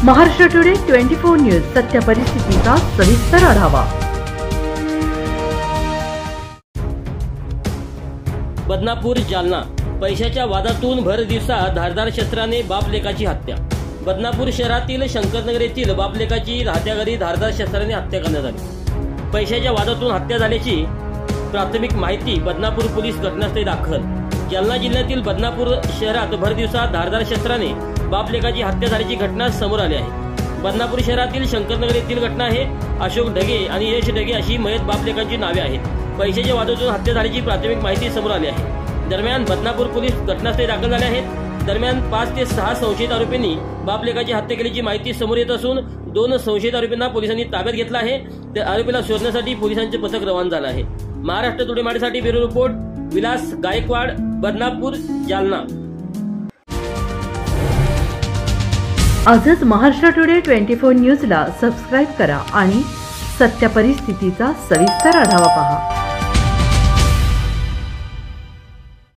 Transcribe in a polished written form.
Maharashtra today 24 news सत्य परिस्थितीचा सविस्तर आढावा। बदनापूर जालना पैशाच्या वादातून भर दिवसा धारदार शस्त्राने बाप लेकाची हत्या। बदनापूर शहरातील शंकरनगर येथील बाप लेकाची राहत्या घरी धारदार शस्त्राने हत्या करण्यात आली। पैशाच्या वादातून हत्या झाल्याची प्राथमिक माहिती बदनापूर पोलीस घटनास्थळी दाखल। जालना जिल्ह्यातील बदनापूर शहरात भर दिवसा धारदार शस्त्राने बाप लेकाची हत्या झाल्याची घटना समोर आली आहे। बदनापूर शहरातील शंकरनगर येथील घटना आहे। अशोक ढगे आणि यश ढगे अशी मयत बाप लेकांची नावे आहेत। पैशाच्या वादातून हत्या झाल्याची प्राथमिक माहिती समोर आली आहे। दरम्यान बदनापूर पोलीस घटनास्थळी दाखल झाले आहेत। दरम्यान 5 ते 6 संशयित आरोपींनी बाप लेकाची हत्या केल्याची माहिती समोर येत असून 2 संशयित आरोपींना पोलिसांनी ताब्यात घेतला आहे। त्या आरोपीला शोधण्यासाठी पोलिसांचे पथक रवाना झाले आहे। महाराष्ट्र टुडे मराठीसाठी ब्युरो रिपोर्ट विलास गायकवाड, बदनापूर, जालना। आजच महाराष्ट्र टुडे 24 न्यूजला सबस्क्राइब करा आणि सत्य परिस्थितीचा सविस्तर आढावा पहा।